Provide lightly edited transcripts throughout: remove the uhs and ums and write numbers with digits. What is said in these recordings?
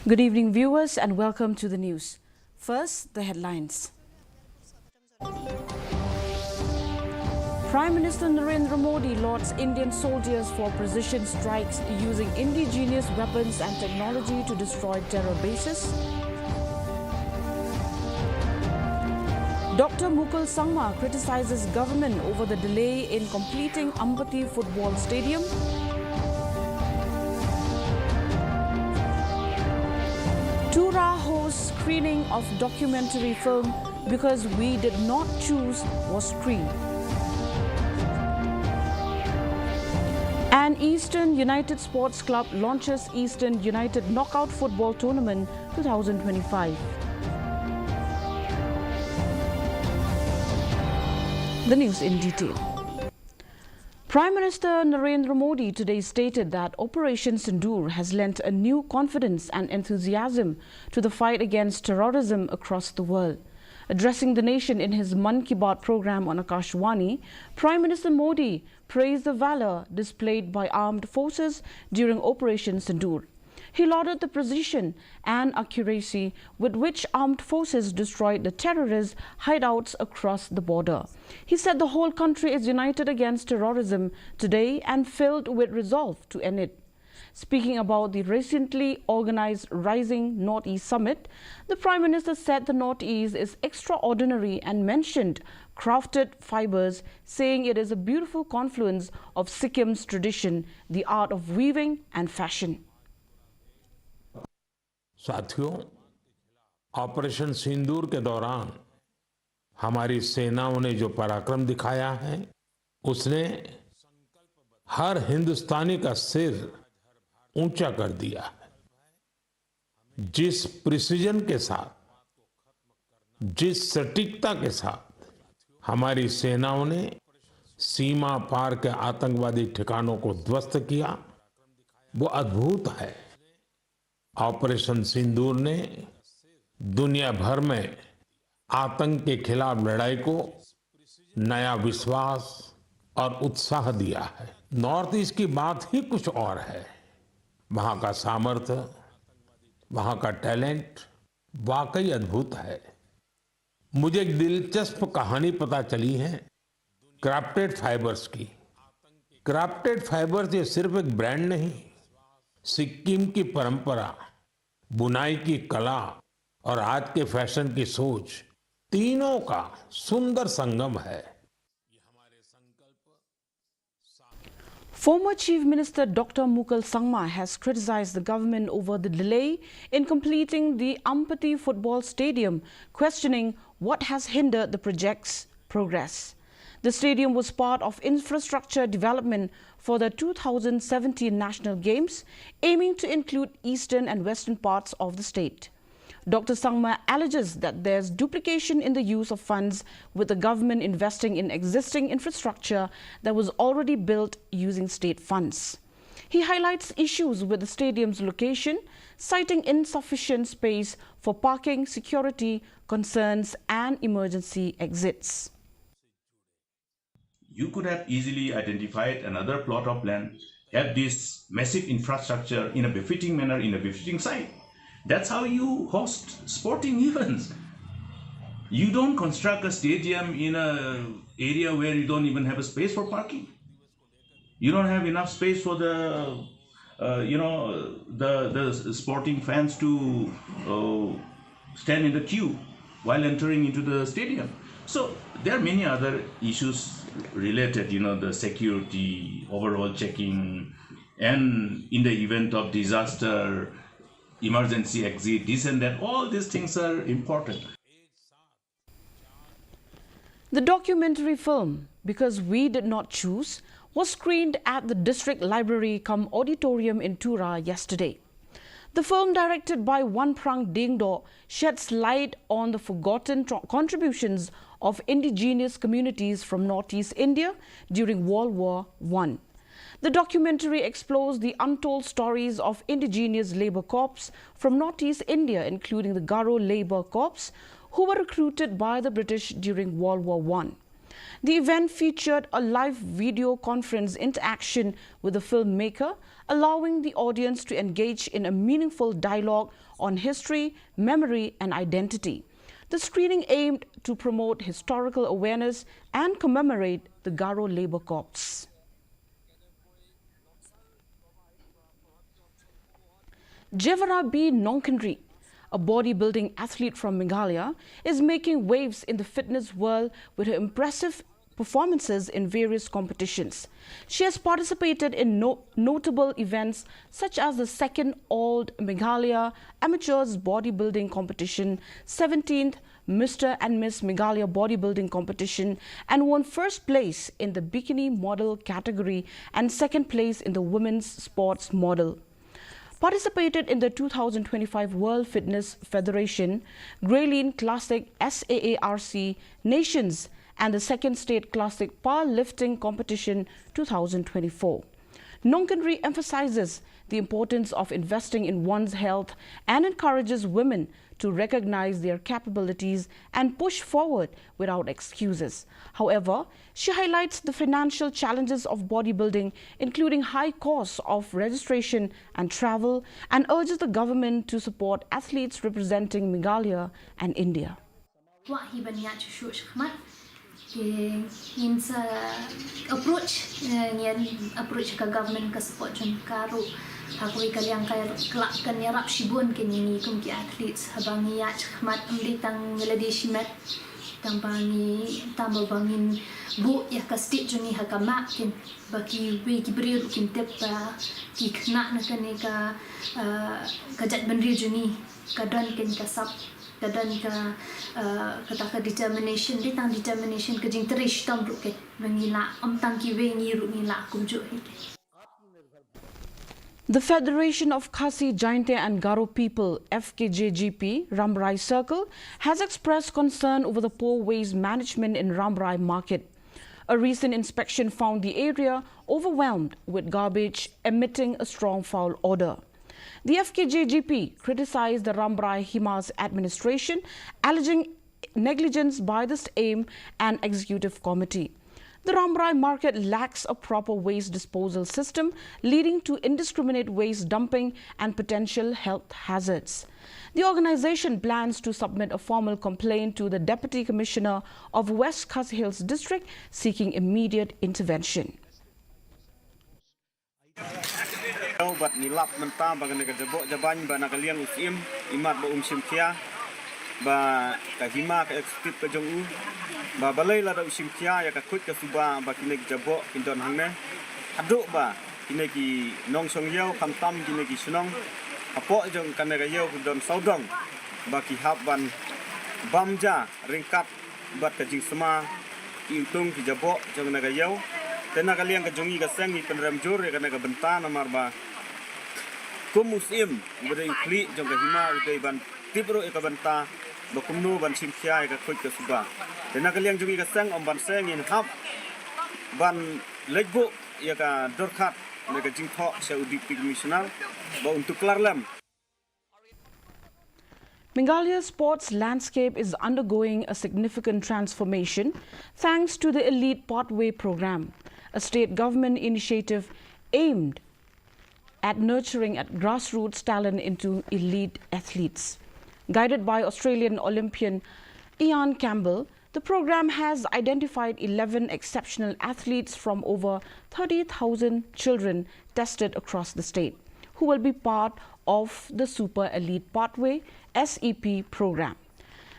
Good evening, viewers, and welcome to the news. First, the headlines. Prime Minister Narendra Modi lauds Indian soldiers for precision strikes using indigenous weapons and technology to destroy terror bases. Dr. Mukul Sangma criticizes government over the delay in completing Aati football stadium. Tura hosts screening of documentary film Because We Did Not Choose was screened. And Eastern United Sports Club launches Eastern United Knockout Football Tournament 2025. The news in detail. Prime Minister Narendra Modi today stated that Operation Sindoor has lent a new confidence and enthusiasm to the fight against terrorism across the world. Addressing the nation in his Man Ki Baat program on Akashwani, Prime Minister Modi praised the valor displayed by armed forces during Operation Sindoor. He lauded the precision and accuracy with which armed forces destroyed the terrorist hideouts across the border. He said the whole country is united against terrorism today and filled with resolve to end it. Speaking about the recently organized Rising Northeast Summit, the Prime Minister said the Northeast is extraordinary and mentioned crafted fibers, saying it is a beautiful confluence of Sikkim's tradition, the art of weaving and fashion. साथियों, operation सिंदूर के दौरान हमारी सेनाओं ने जो पराक्रम दिखाया है, उसने हर हिंदुस्तानी का सिर ऊंचा कर दिया है। जिस प्रिसीजन के साथ, जिस सटीकता के साथ हमारी सेनाओं ने सीमा पार के आतंकवादी ठिकानों को ध्वस्त किया, वो अद्भुत है। ऑपरेशन सिंदूर ने दुनिया भर में आतंक के खिलाफ लड़ाई को नया विश्वास और उत्साह दिया है। नॉर्थ ईस्ट की बात ही कुछ और है। वहां का सामर्थ्य, वहां का टैलेंट वाकई अद्भुत है। मुझे एक दिलचस्प कहानी पता चली है क्राफ्टेड फाइबर्स की। क्राफ्टेड फाइबर्स ये सिर्फ एक ब्रांड नहीं, सिक्किम की परंपरा, बुनाई की कला और आज के फैशन की सोच, तीनों का सुंदर संगम है। Former Chief Minister Dr. Mukul Sangma has criticized the government over the delay in completing the Aati football stadium, questioning what has hindered the project's progress. The stadium was part of infrastructure development for the 2017 National Games, aiming to include eastern and western parts of the state. Dr. Sangma alleges that there's duplication in the use of funds, with the government investing in existing infrastructure that was already built using state funds. He highlights issues with the stadium's location, citing insufficient space for parking, security concerns and emergency exits. You could have easily identified another plot of land, have this massive infrastructure in a befitting manner, in a befitting site. That's how you host sporting events. You don't construct a stadium in an area where you don't even have a space for parking. You don't have enough space for the sporting fans to stand in the queue while entering into the stadium. So there are many other issues related, the security, overall checking, and in the event of disaster, emergency exit, this and that, all these things are important. The documentary film, Because We Did Not Choose, was screened at the District Library cum Auditorium in Tura yesterday. The film, directed by Wanprang Dingdo, sheds light on the forgotten contributions of indigenous communities from Northeast India during World War I. The documentary explores the untold stories of indigenous labour corps from Northeast India, including the Garo Labour Corps, who were recruited by the British during World War I. The event featured a live video conference interaction with the filmmaker, allowing the audience to engage in a meaningful dialogue on history, memory, and identity. The screening aimed to promote historical awareness and commemorate the Garo Labour Corps. Jevara B. Nongkandri, a bodybuilding athlete from Meghalaya, is making waves in the fitness world with her impressive performances in various competitions. She has participated in notable events such as the 2nd All Meghalaya Amateurs Bodybuilding Competition, 17th Mr. and Miss Meghalaya Bodybuilding Competition, and won first place in the bikini model category and second place in the women's sports model. Participated in the 2025 World Fitness Federation, Grayling Classic SAARC Nations and the 2nd State Classic Powerlifting Competition 2024. Nongkandri emphasizes the importance of investing in one's health and encourages women to recognize their capabilities and push forward without excuses. However, she highlights the financial challenges of bodybuilding, including high costs of registration and travel, and urges the government to support athletes representing Meghalaya and India. approach ke government ke support jun karu aku kaliang kaya kelak kan yarap shibun ke ni kum ki athletes habangi ya khmat amdi tang meladi shimat tang bangi tambah bangin bu ya ka state juni hakama kin baki we ki bri kin tep ki khna na kan ka kajat bandri juni kadan kin ka sap kadan ka kata determination di tang determination ke jing terish tam ru ke mangila am tang ki we ni ru ni la kum jo hite. The Federation of Khasi, Jainte and Garo People, FKJGP, Ramrai Circle, has expressed concern over the poor waste management in Ramrai Market. A recent inspection found the area overwhelmed with garbage, emitting a strong foul odor. The FKJGP criticized the Ramrai Himas administration, alleging negligence by the AIM and Executive Committee. The Ramrai market lacks a proper waste disposal system, leading to indiscriminate waste dumping and potential health hazards. The organization plans to submit a formal complaint to the Deputy Commissioner of West Khasi Hills District, seeking immediate intervention. Ba kahima ka execute ka jong ba balay la da usim kia ya ka khut ka suba ba kine jabo indon hangne adu ba kine ki nong song yau kam tam kine ki sunong apo jong kan ga yau don saudong ba ki hab ban bamja ringkat bat ka jing sama intung ki jabo jong na ga yau tena ka liang ka jongi ka sang ni penram jor ya kan ga bentana mar ba kumusim bere kli jong ka hima utai ban tipro e ka benta bakumnu ban simkhia ka khoi ka suba tena kaliang jungi ka sang om ban seng in hab ban legbo ya ka dorkhat ne ka jingtho saudi commissioner ba untuk klarlam. Meghalaya's sports landscape is undergoing a significant transformation thanks to the Elite Pathway Program, a state government initiative aimed at nurturing grassroots talent into elite athletes. Guided by Australian Olympian Ian Campbell, the program has identified 11 exceptional athletes from over 30,000 children tested across the state, who will be part of the Super Elite Pathway SEP program.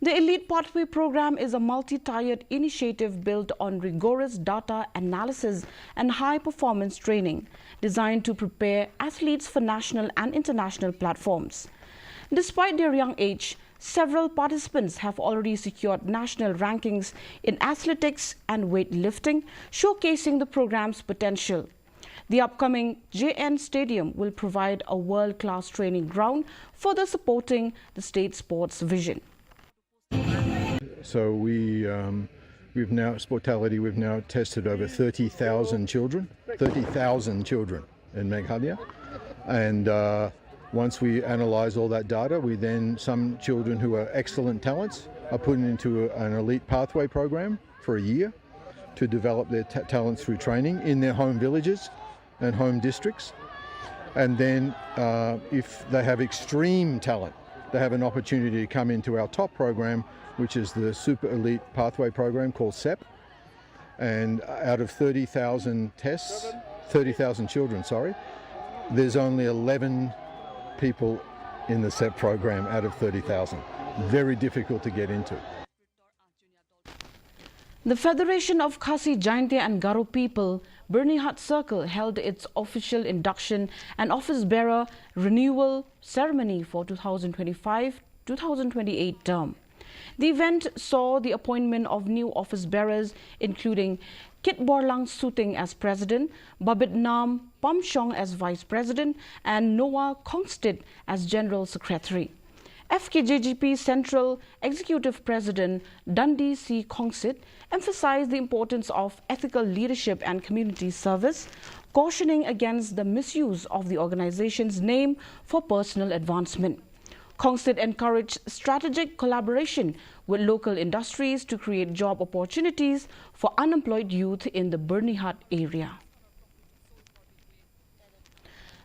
The Elite Pathway program is a multi-tiered initiative built on rigorous data analysis and high-performance training, designed to prepare athletes for national and international platforms. Despite their young age, several participants have already secured national rankings in athletics and weightlifting, showcasing the program's potential. The upcoming JN Stadium will provide a world-class training ground, further supporting the state sports vision. So we've now tested over 30,000 children in Meghalaya, and once we analyse all that data, some children who are excellent talents are put into an elite pathway program for a year to develop their talents through training in their home villages and home districts. And then if they have extreme talent, they have an opportunity to come into our top program, which is the Super Elite Pathway program called SEP. And out of 30,000 tests, 30,000 children, sorry, there's only 11 people in the SEP program out of 30,000. Very difficult to get into. The Federation of Khasi, Jaintia and Garo people, Bernihut Circle, held its official induction and office bearer renewal ceremony for 2025-2028 term. The event saw the appointment of new office bearers, including Kit Borlang Suting as President, Babit Nam Pamshong as Vice President, and Noah Kongstead as General Secretary. FKJGP Central Executive President Dundee C. Kongsit emphasized the importance of ethical leadership and community service, cautioning against the misuse of the organization's name for personal advancement. Kongsit encouraged strategic collaboration with local industries to create job opportunities for unemployed youth in the Bernihut area.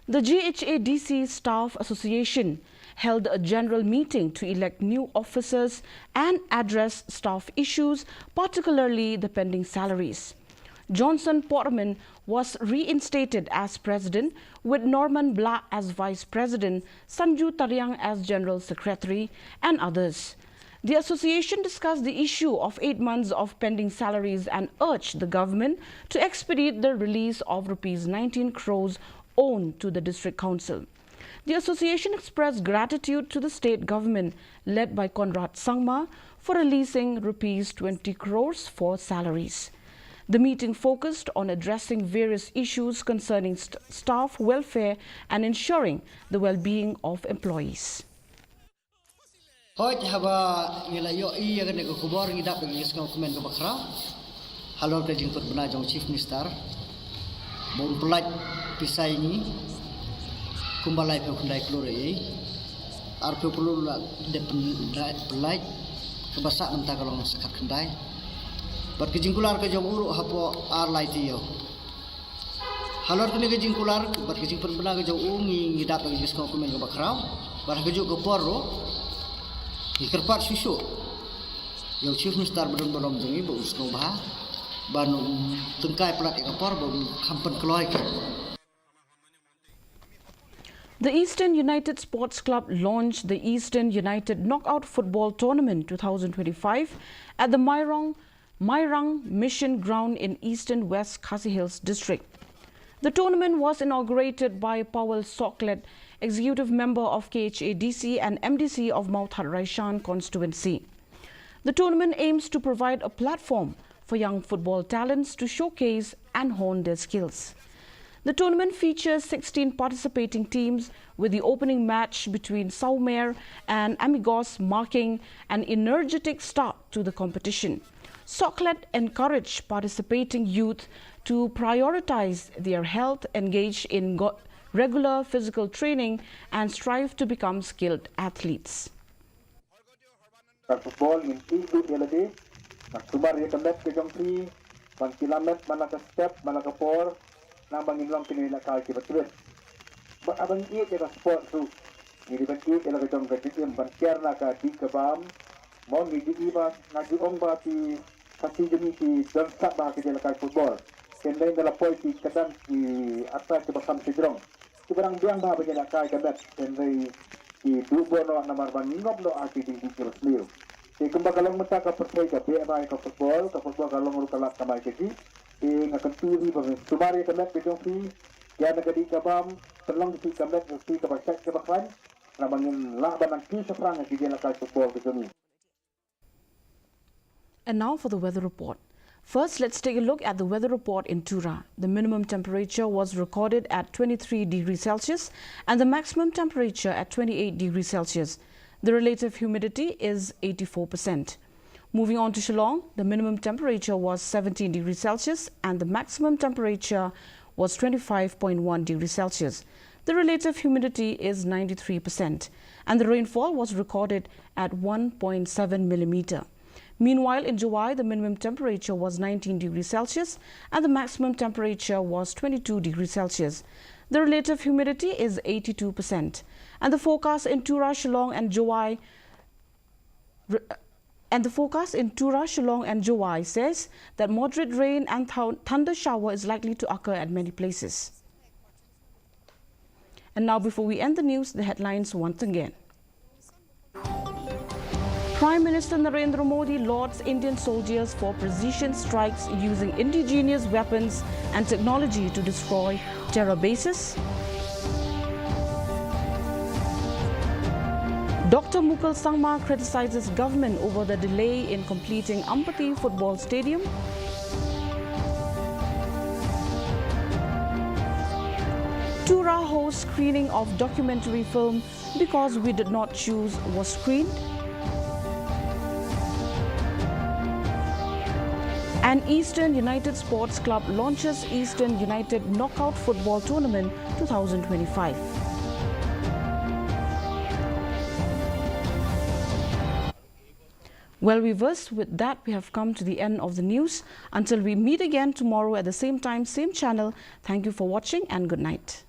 The GHAC Staff Association held a general meeting to elect new officers and address staff issues, particularly the pending salaries. Johnson Portman was reinstated as president, with Norman Black as vice president, Sanju Taryang as general secretary, and others. The association discussed the issue of 8 months of pending salaries and urged the government to expedite the release of ₹19 crores owed to the district council. The association expressed gratitude to the state government, led by Conrad Sangma, for releasing ₹20 crores for salaries. The meeting focused on addressing various issues concerning staff welfare and ensuring the well-being of employees. Chief Minister, kumbalai pe kundai klore arpe perlu de pelai kebasa nanta kalong sekat kendai bar kejingkular ke jomuru hapo ar laitio halor kene kejingkular bar kejing penbena ke jom ngi dap ke jisko komen ke bakrau bar kejuk ke porro ikerpat susu yo Chief Minister bedon jengi bo usko bah banu tengkai pelat ke por bo kampen keloi ke. The Eastern United Sports Club launched the Eastern United Knockout Football Tournament 2025 at the Mairang Mission Ground in Eastern West Khasi Hills District. The tournament was inaugurated by Powell Soklet, Executive Member of KHADC and MDC of Mount Hat Raishan Constituency. The tournament aims to provide a platform for young football talents to showcase and hone their skills. The tournament features 16 participating teams, with the opening match between Saumer and Amigos marking an energetic start to the competition. Soklet encouraged participating youth to prioritize their health, engage in regular physical training, and strive to become skilled athletes. Football in Idu Elade, Subar Yakamet Kajampi, 1 kilometer, Manaka Step, Manaka 4. Nambang inlang pinila kay kibatwit. Ba abang iit ila sport su. Ni ban iit ila kajong kajim ban kiar na ka di kabam. Mo ni di iba nagiong ba ti kasi jemi ti donsak ba kay ila kay football. Kendai dala poi ti kadang ti atra ti bakam ti drong. Ti barang biang ba ila kay kabat. Kendai ti dubo no namar ban ngop no ati di kilos liu. Ti kumba kalong mata ka persay ka ba ka football kalong kalak kamay kiji. Ngakan turi bang sumari kamet ke jongsi ya nagadi kabam terlang si kamet si kabacak ke baklan namangin lah banang ki sefrang ki dia nakal football ke sini. And now for the weather report. First, let's take a look at the weather report in Tura. The minimum temperature was recorded at 23 degrees Celsius and the maximum temperature at 28 degrees Celsius. The relative humidity is 84%. Moving on to Shillong, the minimum temperature was 17 degrees Celsius and the maximum temperature was 25.1 degrees Celsius. The relative humidity is 93% and the rainfall was recorded at 1.7 millimeter. Meanwhile, in July, the minimum temperature was 19 degrees Celsius and the maximum temperature was 22 degrees Celsius. The relative humidity is 82%. And the forecast in Tura, Shillong and Jowai says that moderate rain and thunder shower is likely to occur at many places. And now, before we end the news, the headlines once again. Prime Minister Narendra Modi lauds Indian soldiers for precision strikes using indigenous weapons and technology to destroy terror bases. Dr. Mukul Sangma criticizes government over the delay in completing Ampati Football Stadium. Tura hosts screening of documentary film Because We Did Not Choose was screened. And Eastern United Sports Club launches Eastern United Knockout Football Tournament 2025. Well, viewers, with that we have come to the end of the news. Until we meet again tomorrow at the same time, same channel, thank you for watching and good night.